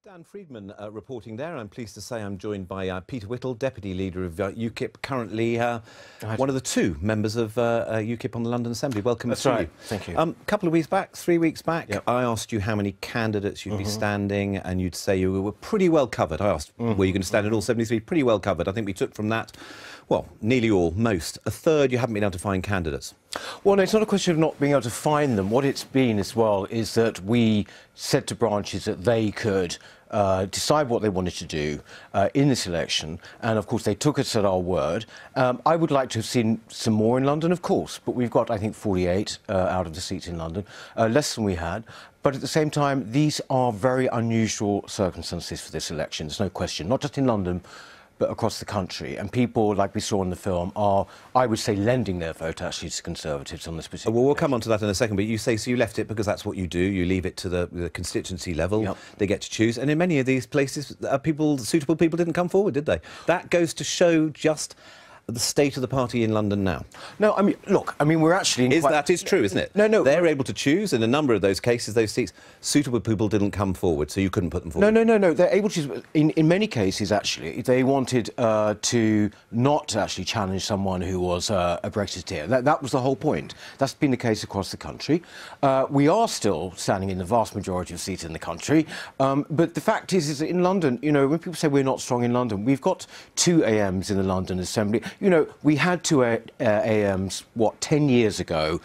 Dan Friedman reporting there. I'm pleased to say I'm joined by Peter Whittle, Deputy Leader of UKIP, currently one of the two members of UKIP on the London Assembly. Welcome to you. Thank you. A couple of weeks back, 3 weeks back, Yep. I asked you how many candidates you'd be standing, and you'd say you were pretty well covered. I asked, were you going to stand in all 73? Pretty well covered. I think we took from that, well, nearly all, most. A third, you haven't been able to find candidates. Well, no, it's not a question of not being able to find them. What it's been as well is that we said to branches that they could decide what they wanted to do in this election, and of course they took us at our word. I would like to have seen some more in London, of course, but we've got, I think, 48 out of the seats in London, less than we had. But at the same time, these are very unusual circumstances for this election, there's no question, not just in London, but across the country. And people, like we saw in the film, are, I would say, lending their vote actually to Conservatives on this particular Well, we'll come on to that in a second, but you say, so you left it because that's what you do. You leave it to the constituency level. Yep. They get to choose. And in many of these places, suitable people didn't come forward, did they? That goes to show just the state of the party in London now. No, I mean, look, I mean, we're actually... That is true, isn't it? No. They're able to choose. In a number of those cases, those seats, suitable people didn't come forward, so you couldn't put them forward. No. They're able to... In many cases, actually, they wanted to not actually challenge someone who was a Brexiteer. That was the whole point. That's been the case across the country. We are still standing in the vast majority of seats in the country. But the fact is that in London, you know, when people say we're not strong in London, we've got 2 AMs in the London Assembly. You know, we had 2 AMs, what, 10 years ago.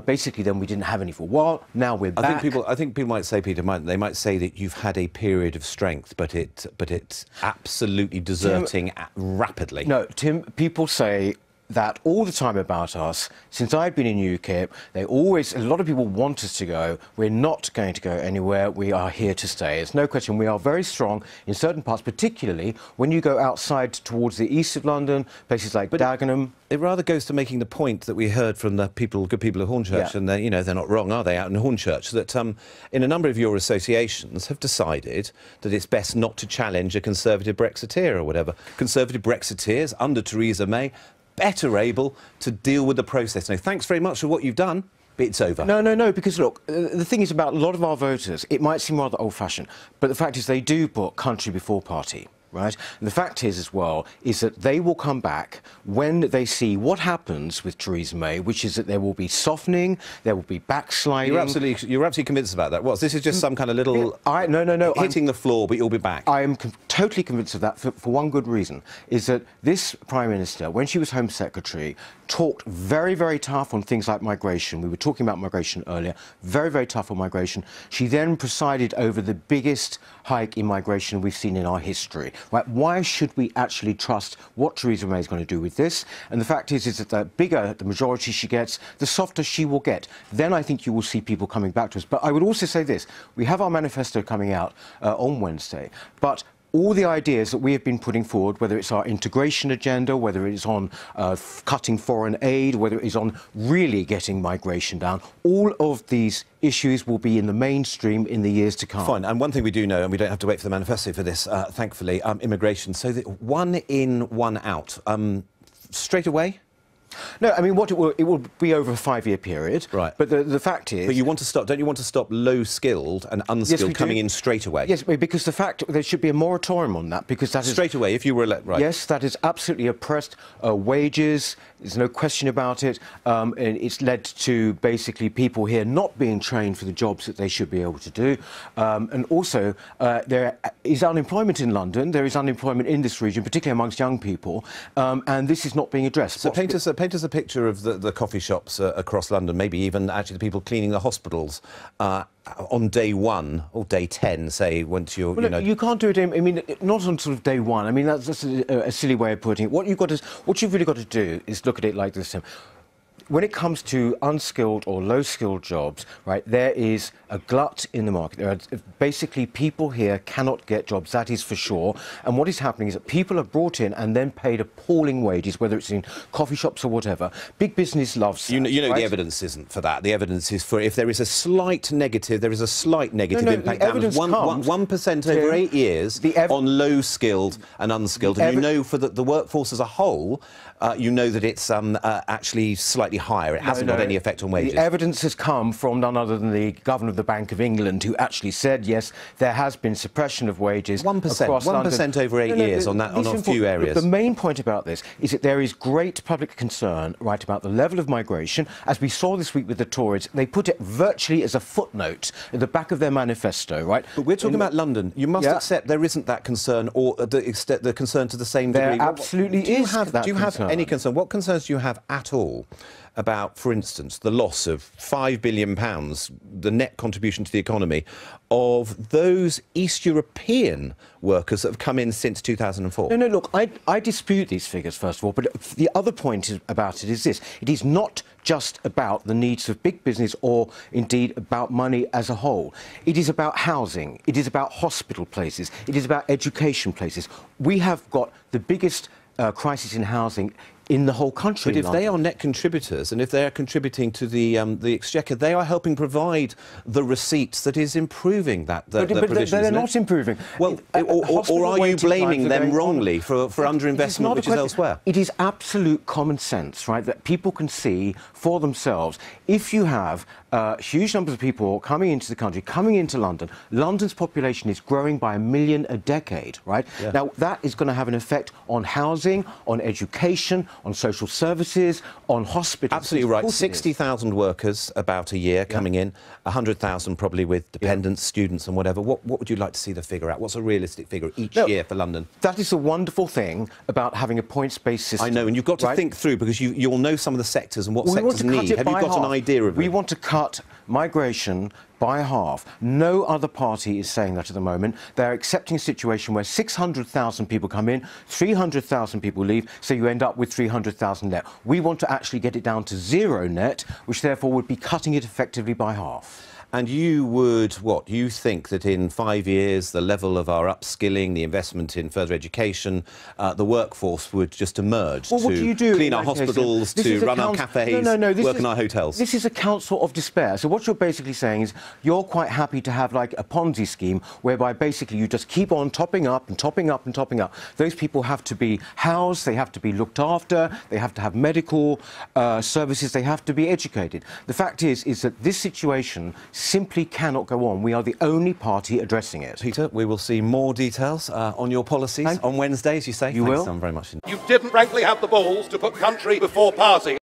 Basically, then we didn't have any for a while. Now we're back. I think people might say, Peter, they might say that you've had a period of strength, but it's absolutely deserting rapidly. No, Tim, people say that all the time about us. Since I've been in UKIP, a lot of people want us to go. We're not going to go anywhere. We are here to stay. There's no question. We are very strong in certain parts, particularly when you go outside towards the east of London, places like Dagenham. It rather goes to making the point that we heard from the good people of Hornchurch, and you know, they're not wrong, are they, out in Hornchurch, that in a number of your associations have decided that it's best not to challenge a Conservative Brexiteer or whatever. Conservative Brexiteers under Theresa May better able to deal with the process. Now, thanks very much for what you've done, but it's over. No, because, look, the thing is about a lot of our voters, it might seem rather old-fashioned, but the fact is they do put country before party. Right? And the fact is, as well, is that they will come back when they see what happens with Theresa May, which is that there will be softening, there will be backsliding. You're absolutely convinced about that. What? This is just some kind of little... No. Hitting the floor, but you'll be back. I am totally convinced of that for one good reason, is that this Prime Minister, when she was Home Secretary, talked very, very tough on things like migration. We were talking about migration earlier. Very, very tough on migration. She then presided over the biggest hike in migration we've seen in our history. Right? Why should we actually trust what Theresa May is going to do with this? And the fact is that the bigger the majority she gets, the softer she will get. Then I think you will see people coming back to us. But I would also say this. We have our manifesto coming out on Wednesday, but all the ideas that we have been putting forward, whether it's our integration agenda, whether it's on cutting foreign aid, whether it is on really getting migration down, all of these issues will be in the mainstream in the years to come. Fine. And one thing we do know, and we don't have to wait for the manifesto for this, thankfully, immigration. So that 1 in, 1 out. Straight away? No, I mean, it will be over a 5-year period. Right. But the fact is... But you want to stop, don't you want to stop low-skilled and unskilled coming in straight away? Yes, because the fact there should be a moratorium on that, because that is... Straight away, if you were elected, right. Yes, that is absolutely oppressed wages. There's no question about it. And it's led to basically people here not being trained for the jobs that they should be able to do. And also, there is unemployment in London. There is unemployment in this region, particularly amongst young people. And this is not being addressed. So paint us a picture of the coffee shops across London, maybe even actually the people cleaning the hospitals on day 1 or day 10, say, once you're... Well, you can't do it, I mean, not on sort of day 1. I mean, that's a silly way of putting it. What you've really got to do is look at it like this, Tim. When it comes to unskilled or low-skilled jobs, right, there is a glut in the market. There are basically people here cannot get jobs, that is for sure. And what is happening is that people are brought in and then paid appalling wages, whether it's in coffee shops or whatever. Big business loves that, you know, right? The evidence isn't for that. The evidence is for if there is a slight negative, there is a slight negative impact. The evidence comes, 1% over 8 years on low-skilled and unskilled. And you know for the workforce as a whole, you know that it's actually slightly slightly higher. It hasn't got any effect on wages. The evidence has come from none other than the Governor of the Bank of England, who actually said, yes, there has been suppression of wages. 1% over 8 years on a few areas. The main point about this is that there is great public concern, right, about the level of migration. As we saw this week with the Tories, they put it virtually as a footnote at the back of their manifesto, right? But we're talking about London. You must accept there isn't that concern, or the concern to the same degree. There absolutely is that concern. Do you have any concern? What concerns do you have at all about, for instance, the loss of £5 billion, the net contribution to the economy, of those East European workers that have come in since 2004? No, look, I dispute these figures, first of all, but the other point about it is this. It is not just about the needs of big business or, indeed, about money as a whole. It is about housing. It is about hospital places. It is about education places. We have got the biggest crisis in housing in the whole country. But if they are net contributors, and if they are contributing to the exchequer, they are helping provide the receipts that is improving that provision. They're not improving. Well, or are you blaming them wrongly for underinvestment which is elsewhere? It is absolute common sense, right, that people can see for themselves. If you have huge numbers of people coming into the country, coming into London, London's population is growing by 1 million a decade, right? Yeah. Now, that is going to have an effect on housing, on education, on social services, on hospitals. Absolutely right. 60,000 workers about a year coming in, 100,000 probably with dependents, students and whatever. What would you like to see the figure at? What's a realistic figure each year for London? That is the wonderful thing about having a points-based system. I know, and you've got to think through, because you'll know some of the sectors and what sectors need. Have you got an idea of it? We want to cut migration by half. No other party is saying that at the moment. They're accepting a situation where 600,000 people come in, 300,000 people leave, so you end up with 300,000 net. We want to actually get it down to 0 net, which therefore would be cutting it effectively by half. And you would, you think that in 5 years the level of our upskilling, the investment in further education, the workforce would just emerge to clean our hospitals, to run our cafes, work in our hotels? This is a council of despair. So what you're basically saying is you're quite happy to have like a Ponzi scheme whereby basically you just keep on topping up and topping up and topping up. Those people have to be housed, they have to be looked after, they have to have medical services, they have to be educated. The fact is that this situation simply cannot go on. We are the only party addressing it. Peter, we will see more details on your policies on Wednesday, as you say. You will. Thanks very much. You didn't, frankly, have the balls to put country before party.